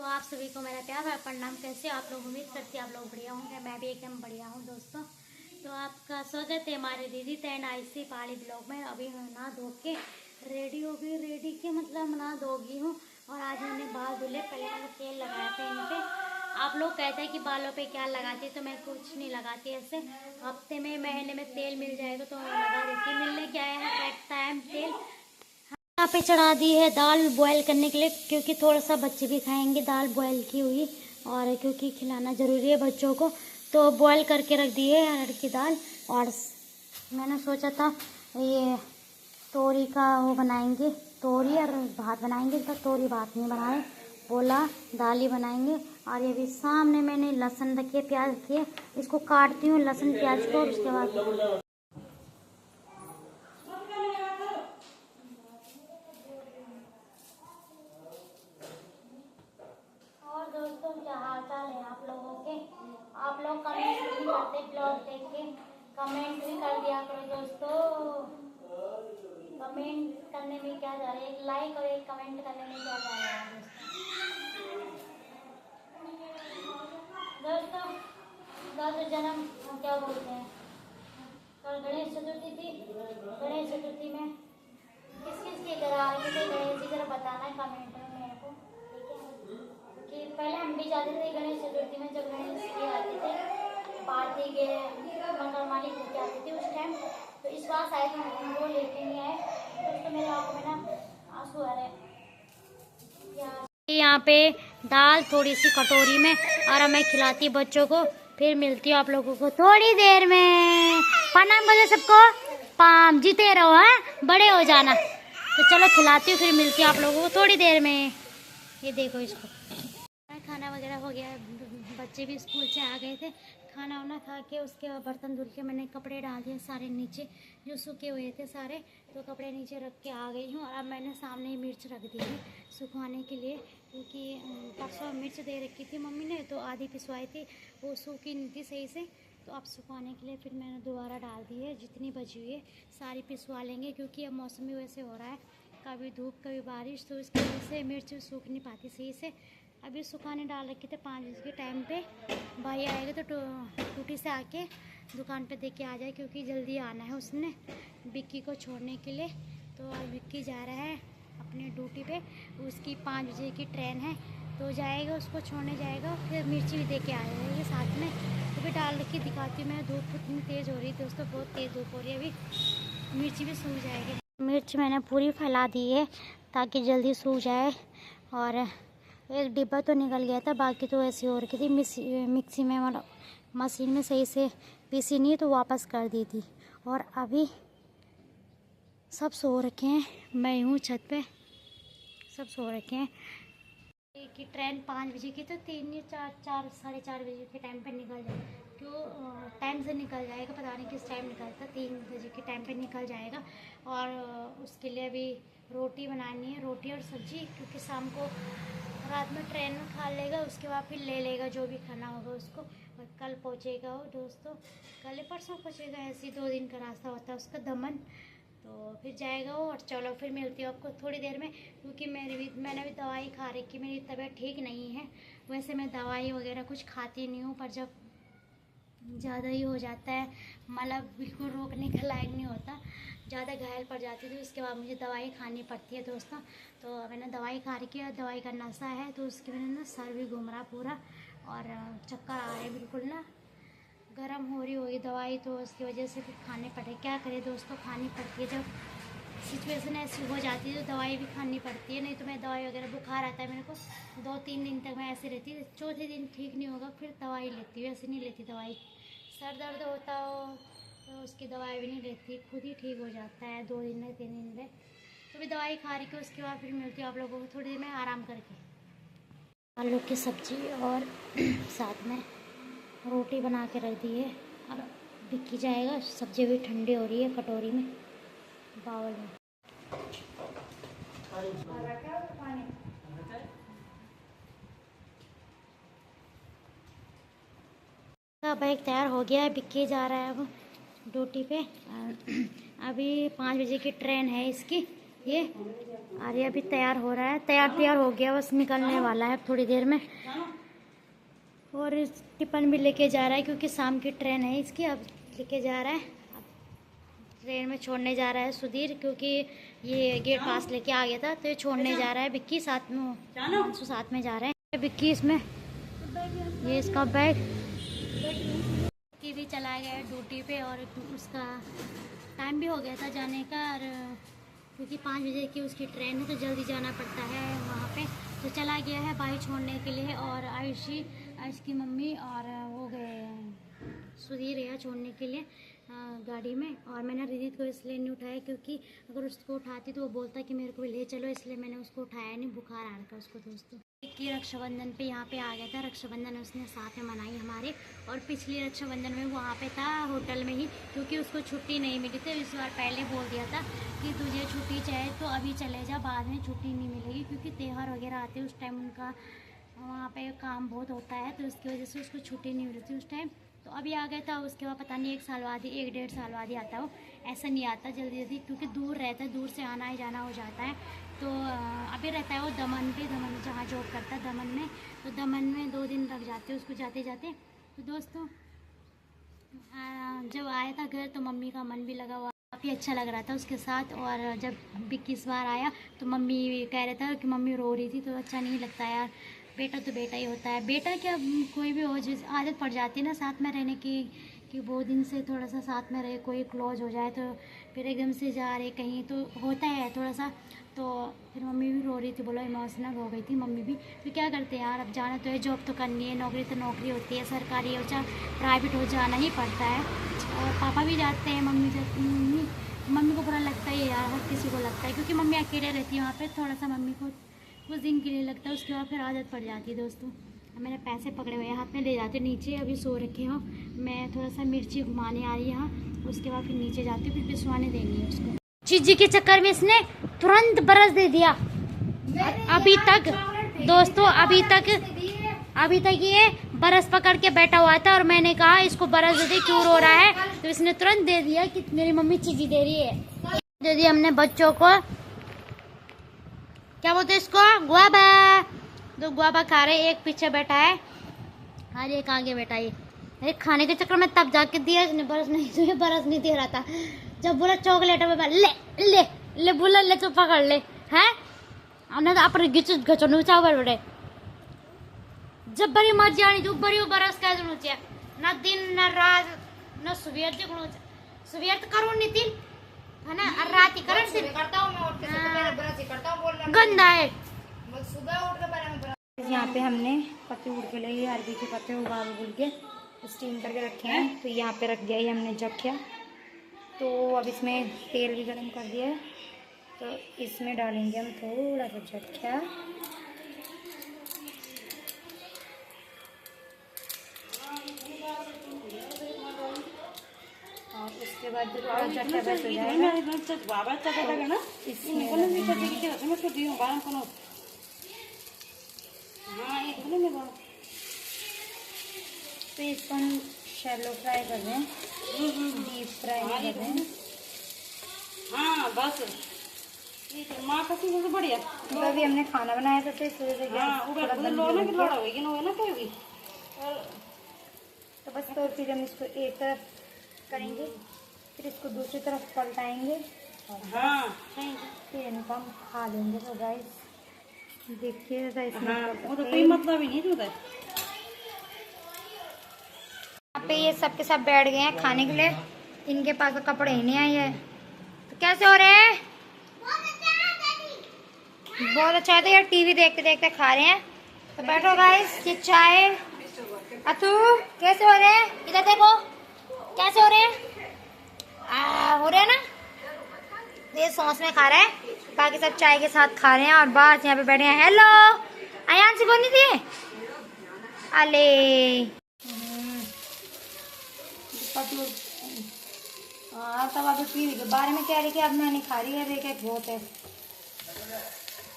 आप सभी को मेरा प्यार और प्रणाम। कैसे आप लोग? उम्मीद करती आप लोग बढ़िया होंगे। मैं भी एकदम बढ़िया हूँ दोस्तों। तो आपका स्वागत है हमारे दीदी तैन आईसी पहाड़ी ब्लॉग में। अभी मैं नहा धो के रेडी हो गई। रेडी के मतलब नहा धोगी हूँ और आज मैंने बाल धुले। पहले मैंने तेल लगाया था इन पे। आप लोग कहते हैं कि बालों पे क्या लगाती, तो मैं कुछ नहीं लगाती। ऐसे हफ्ते में महीने में तेल मिल जाएगा तो लगा देती। मिलने क्या है, रखता है तेल। यहाँ पे चढ़ा दी है दाल बॉयल करने के लिए, क्योंकि थोड़ा सा बच्चे भी खाएंगे दाल बॉयल की हुई, और क्योंकि खिलाना ज़रूरी है बच्चों को, तो बॉयल करके रख दी है अरहर की दाल। और मैंने सोचा था ये तोरी का वो बनाएंगे, तोरी और भात बनाएंगे, तो तोरी भात नहीं बनाए, बोला दाल ही बनाएंगे। और ये भी सामने मैंने लहसुन रखी है, प्याज रखी है, इसको काटती हूँ लहसुन प्याज को। उसके बाद और दोस्तों क्या हाल चाल है आप लोगों के? आप लोग कमेंट नहीं करते, ब्लॉग देख के कमेंट भी कर दिया करो दोस्तों। कमेंट करने में क्या जा रहा है, एक लाइक और एक कमेंट करने में क्या जा रहा है दोस्तों। दोस्तों जन्म क्या बोलते हैं, कल गणेश चतुर्थी थी। गणेश चतुर्थी में किस किस के घर आ रहे थे गणेश जी, जरा बताना है कमेंट में मेरे को, ठीक है? कि पहले हम भी जाते थे गणेश चतुर्थी में, जब गणेश जी आते थे पार्टी के मकान मालिक लेके आते थे उस टाइम। तो इस बार शायद हम वो लेके नहीं आए, तो मेरे आंखों में ना आंसू आ रहे। यहाँ पे दाल थोड़ी सी कटोरी में, और मैं खिलाती बच्चों को। फिर मिलती हूँ आप लोगों को थोड़ी देर में। प्रणाम बोलो सबको, पाम जीते रहो, है बड़े हो जाना। तो चलो खिलाती हूँ, फिर मिलती हूँ आप लोगों को थोड़ी देर में। ये देखो इसको, खाना वगैरह हो गया, बच्चे भी स्कूल से आ गए थे। खाना वाना खा के उसके बाद बर्तन धुल के मैंने कपड़े डाल दिए सारे नीचे, जो सूखे हुए थे सारे, तो कपड़े नीचे रख के आ गई हूँ। और अब मैंने सामने ही मिर्च रख दी है सुखाने के लिए, क्योंकि परसों मिर्च दे रखी थी मम्मी ने, तो आधी पिसवाई थी, वो सूखी नहीं थी सही से। तो अब सुखाने के लिए फिर मैंने दोबारा डाल दी है। जितनी बची हुई है सारी पिसवा लेंगे, क्योंकि अब मौसम भी वैसे हो रहा है, कभी धूप कभी बारिश, तो इसकी वजह से मिर्च सूख नहीं पाती सही से। अभी सुखाने डाल रखे थे 5 बजे के टाइम पे। भाई आएगा तो टूटी से आके दुकान पे दे के आ जाए, क्योंकि जल्दी आना है उसने बिक्की को छोड़ने के लिए। तो आज बिक्की जा रहा है अपने ड्यूटी पे, उसकी 5 बजे की ट्रेन है, तो जाएगा उसको छोड़ने जाएगा, फिर मिर्ची भी दे के आएगा ये साथ में। तो भी डाल रखी दिखाती हूँ मैं। धूप इतनी तेज़ हो रही है दोस्तों, बहुत तेज़ धूप हो रही है। अभी मिर्ची भी सूख जाएगी। मिर्च मैंने पूरी फैला दी है ताकि जल्दी सूख जाए। और एक डिब्बा तो निकल गया था, बाकी तो ऐसी हो रखी थी। मिक्सी में मतलब मशीन में सही से पीसी नहीं, तो वापस कर दी थी। और अभी सब सो रखे हैं, मैं हूँ छत पे, सब सो रखे हैं। कि ट्रेन 5 बजे की, तो 3 या 4 साढ़े 4 बजे के टाइम पे निकल जाए। क्यों टाइम से निकल जाएगा, पता नहीं किस टाइम निकलता, 3 बजे के टाइम पे निकल जाएगा। और उसके लिए अभी रोटी बनानी है, रोटी और सब्जी, क्योंकि शाम को रात में ट्रेन में खा लेगा, उसके बाद फिर ले लेगा जो भी खाना होगा उसको। और कल पहुँचेगा वो दोस्तों, कल परसों पहुँचेगा, ऐसे 2 दिन का रास्ता होता है उसका दमन। तो फिर जाएगा वो। और चलो फिर मिलती हूँ आपको थोड़ी देर में, क्योंकि मैंने भी दवाई खा रखी, मेरी तबीयत ठीक नहीं है। वैसे मैं दवाई वगैरह कुछ खाती नहीं हूँ, पर जब ज़्यादा ही हो जाता है, मतलब बिल्कुल रोकने का लायक नहीं होता, ज़्यादा घायल पड़ जाती थी, उसके बाद मुझे दवाई खानी पड़ती है दोस्तों। तो मैंने दवाई खा रखी है, दवाई का नशा है, तो उसकी वजह से ना सर भी घूम रहा पूरा, और चक्कर आ रहे बिल्कुल ना, गर्म हो रही होगी दवाई, तो उसकी वजह से फिर खाने पड़े। क्या करें दोस्तों, खानी पड़ती है, जब सिचुएशन ऐसी हो जाती है तो दवाई भी खानी पड़ती है। नहीं तो मैं दवाई वगैरह, बुखार आता है मेरे को 2-3 दिन तक मैं ऐसे रहती, चौथे दिन ठीक नहीं होगा फिर दवाई लेती हूँ, ऐसे नहीं लेती दवाई। सर दर्द होता हो तो उसकी दवाई भी नहीं लेती, खुद ही ठीक हो जाता है 2 दिन में 3 दिन में। तो भी दवाई खा रही, उसके बाद फिर मिलती हूँ आप लोगों को थोड़ी देर में आराम करके। आलू की सब्जी और साथ में रोटी बना के रख दी है, और बिक्की जाएगा। सब्जी भी ठंडी हो रही है कटोरी में, बाउल में। बैग तैयार हो गया है, बिक्की जा रहा है अब ड्यूटी पे। अभी 5 बजे की ट्रेन है इसकी, ये अरे अभी तैयार हो रहा है, तैयार हो गया, बस निकलने वाला है थोड़ी देर में। और टिफिन भी लेके जा रहा है क्योंकि शाम की ट्रेन है इसकी, अब लेके जा रहा है। अब ट्रेन में छोड़ने जा रहा है सुधीर, क्योंकि ये गेट पास लेके आ गया था तो ये छोड़ने जा रहा है। विक्की साथ में, साथ में जा रहे हैं विक्की इसमें। ये इसका बैग की भी चला गया ड्यूटी पे, और उसका टाइम भी हो गया था जाने का, और क्योंकि 5 बजे की उसकी ट्रेन है तो जल्दी जाना पड़ता है वहाँ पे, तो चला गया है भाई छोड़ने के लिए। और आयुष की मम्मी और वो गए सुधीर गया छोड़ने के लिए गाड़ी में। और मैंने रिदित को इसलिए नहीं उठाया क्योंकि अगर उसको उठाती तो वो बोलता कि मेरे को भी ले चलो, इसलिए मैंने उसको उठाया नहीं, बुखार आ रखा उसको दोस्तों। कि रक्षाबंधन पे यहाँ पे आ गया था, रक्षाबंधन उसने साथ में मनाई हमारे। और पिछली रक्षाबंधन में वो वहाँ पे था होटल में ही, क्योंकि उसको छुट्टी नहीं मिली थी। इस बार पहले बोल दिया था कि तुझे छुट्टी चाहे तो अभी चले जा, बाद में छुट्टी नहीं मिलेगी, क्योंकि त्यौहार वगैरह आते हैं उस टाइम उनका वहाँ पे काम बहुत होता है, तो उसकी वजह से उसको छुट्टी नहीं मिली थी उस टाइम। तो अभी आ गया था, उसके बाद पता नहीं 1 साल बाद ही 1-1.5 साल बाद ही आता हो, ऐसा नहीं आता जल्दी जल्दी, क्योंकि दूर रहता है, दूर से आना ही जाना हो जाता है। तो अभी रहता है वो दमन पे, दमन जहाँ जॉब करता है दमन में, तो दमन में 2 दिन लग जाते हैं उसको जाते जाते। तो दोस्तों जब आया था घर तो मम्मी का मन भी लगा हुआ, काफ़ी अच्छा लग रहा था उसके साथ। और जब विक्की इस बार आया तो मम्मी कह रहा था कि मम्मी रो रही थी, तो अच्छा नहीं लगता यार, बेटा तो बेटा ही होता है, बेटा क्या कोई भी हो, जिस आदत पड़ जाती है ना साथ में रहने की, कि बहुत दिन से थोड़ा सा साथ में रहे, कोई क्लोज हो जाए तो फिर एकदम से जा रहे कहीं तो होता है थोड़ा सा। तो फिर मम्मी भी रो रही थी, बोलो इमोशनल हो गई थी मम्मी भी। तो क्या करते हैं यार, अब जाना तो है, जॉब तो करनी है, नौकरी तो नौकरी होती है, सरकारी हो चाहे प्राइवेट हो, जाना ही पड़ता है। और पापा भी जाते हैं, मम्मी को बुरा लगता है यार, हर किसी को लगता है, क्योंकि मम्मी अकेले रहती है वहाँ पे, थोड़ा सा मम्मी को कुछ दिन के लिए लगता है, उसके बाद फिर आदत पड़ जाती है दोस्तों। मैंने पैसे पकड़े हुए हैं हाथ में, ले जाते नीचे, अभी सो रखे हो, मैं थोड़ा सा मिर्ची घुमाने आ रही है यहाँ, उसके बाद फिर नीचे जाती हूँ, फिर पिसवाने देंगी उसको। चीजी के चक्कर में इसने तुरंत बरस दे दिया। अभी तक दोस्तों, अभी तक ये बरस पकड़ के बैठा हुआ था, और मैंने कहा इसको बरस दे दे, क्यों रो रहा है, तो इसने तुरंत दे दिया कि मेरी मम्मी चीजी दे रही है। दे दिया हमने बच्चों को, क्या बोलते इसको, गुआबा। तो गुआबा खा रहे, एक पीछे बैठा है और एक आगे बैठा है। अरे खाने के चक्कर में तब जाके दिया इसने, बरस नहीं दे रहा था। जब बोला चॉकलेट में ले ले ले, बोला ले तो पकड़ ले, हैं ना, तो अपने घचों चावल बड़े, जब बड़ी मर्जी आनी तो बड़ी बरस का चाहिए, ना दिन ना रात ना सुबह देखो, सुबह तो करूँ नहीं थी है ना, और रात ही करन से करता हूं मैं, उठ के सबसे पहले ब्रश ही करता हूं, बोल रहा गंदा है। मैं सुबह उठ के पहले मैं ब्रश। यहां पे हमने पत्ते उड़ के लिए अरबी के पत्ते उबाल के स्टीम करके रखे हैं, तो यहाँ पे रख दिया ये हमने जख्या। तो अब इसमें तेल भी गरम कर दिया है, तो इसमें डालेंगे हम थोड़ा सा जख्या, और उसके बाद जो थोड़ा जख्या बस हो जाएगा तो इसको हम शैलो फ्राई कर रहे हैं, डीप फ्राई कर रहे हैं। हाँ बस माँ का चीज़ बढ़िया। तो अभी हमने खाना बनाया था तो इस वजह से तो बस, तो फिर हम इसको एक तरफ करेंगे, फिर इसको दूसरी तरफ पलटाएंगे, हाँ फिर इनको हम खा लेंगे। तो गाइस देखिए इसमें तो कोई मतलब ही नहीं होता। यहाँ पे ये सब के सब बैठ गए हैं खाने के लिए, इनके पास तो कपड़े ही नहीं आए हैं। तो कैसे हो रहे हैं? बहुत अच्छा है, तो यार टीवी देखते देखते खा रहे हैं। तो बैठो गाइस, ये चाय। अतु कैसे हो रहे हैं? इधर देखो कैसे हो रहे हैं, हो रहे हैं ना। ये सॉस में खा रहे हैं, बाकी सब चाय के साथ खा रहे हैं, और बस यहाँ पे बैठे हैं। हेलो अयान से बोलनी थी, अले तब अभी टीवी के बारे में कह रही कि अब मैं नहीं खा रही है, देखे बहुत है,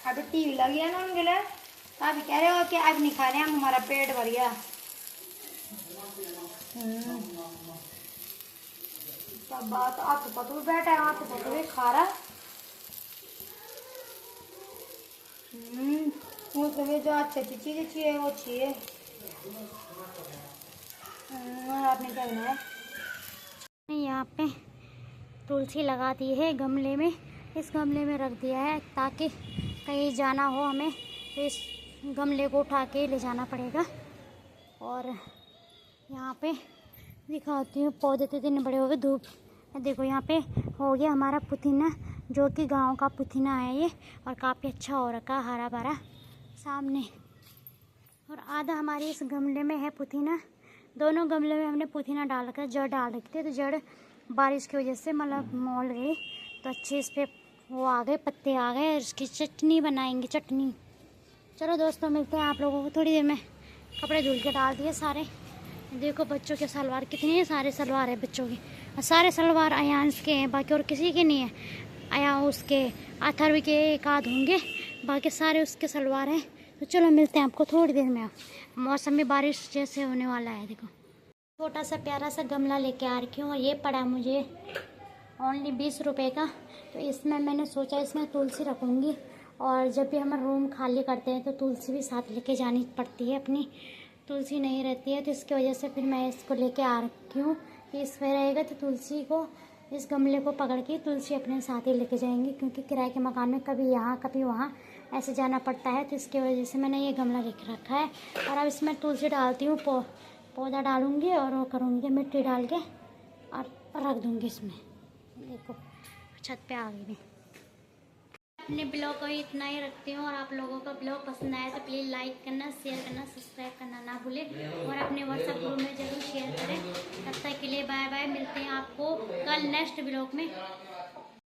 अभी टीवी लगी है ना उनके लिए, अभी कह रहे हो कि अब नहीं खा रहे हैं, हमारा पेट भर गया। सब बात आप तो पता बैठा है, आप तो पता भी खा रहा। वो तो ये जो अच्छी अच्छी चीजें चाहिए वो चाहिए। और आपने क्या बनाया? यहाँ पे तुलसी लगा दी है गमले में, इस गमले में रख दिया है ताकि कहीं जाना हो हमें तो इस गमले को उठा के ले जाना पड़ेगा। और यहाँ पे दिखाती हूँ, पौधे तो इतने बड़े हो गए, धूप देखो। यहाँ पे हो गया हमारा पुदीना, जो कि गांव का पुदीना है ये, और काफ़ी अच्छा हो रखा, हरा भरा सामने। और आधा हमारे इस गमले में है पुदीना। दोनों गमले में हमने पुदीना डाल रखा है, जड़ डाल रखी थी, तो जड़ बारिश की वजह से मतलब मोल गई, तो अच्छे इस पर वो आ गए, पत्ते आ गए, और इसकी चटनी बनाएंगे, चटनी। चलो दोस्तों, मिलते हैं आप लोगों को थोड़ी देर में। कपड़े धुल के डाल दिए सारे। देखो बच्चों के सलवार कितने सारे सलवार है बच्चों के, और सारे सलवार अयांश के हैं, बाकी और किसी के नहीं है। अया उसके अथर्व के एक आध होंगे, बाकी सारे उसके सलवार हैं। तो चलो मिलते हैं आपको थोड़ी देर में। मौसम में बारिश जैसे होने वाला है। देखो छोटा सा प्यारा सा गमला लेके आ रखी हूँ, और ये पड़ा मुझे ओनली 20 रुपये का। तो इसमें मैंने सोचा इसमें तुलसी रखूँगी, और जब भी हम रूम खाली करते हैं तो तुलसी भी साथ लेके जानी पड़ती है, अपनी तुलसी नहीं रहती है, तो इसकी वजह से फिर मैं इसको लेके आ रखी हूँ कि इसमें रहेगा तो तुलसी को, इस गमले को पकड़ के तुलसी अपने साथ ही लेके जाएंगे, क्योंकि किराए के मकान में कभी यहाँ कभी वहाँ ऐसे जाना पड़ता है। तो इसकी वजह से मैंने ये गमला लेके रखा है। और अब इसमें तुलसी डालती हूँ, पौधा डालूँगी और वो करूँगी मिट्टी डाल के और रख दूँगी इसमें। देखो छत पे आ गई मैं। अपने ब्लॉग को इतना ही रखती हूँ, और आप लोगों का ब्लॉग पसंद आए तो प्लीज़ लाइक करना, शेयर करना, सब्सक्राइब करना ना भूलें, और अपने व्हाट्सएप ग्रुप में ज़रूर शेयर करें। तब तक के लिए बाय बाय, मिलते हैं आपको कल नेक्स्ट ब्लॉग में।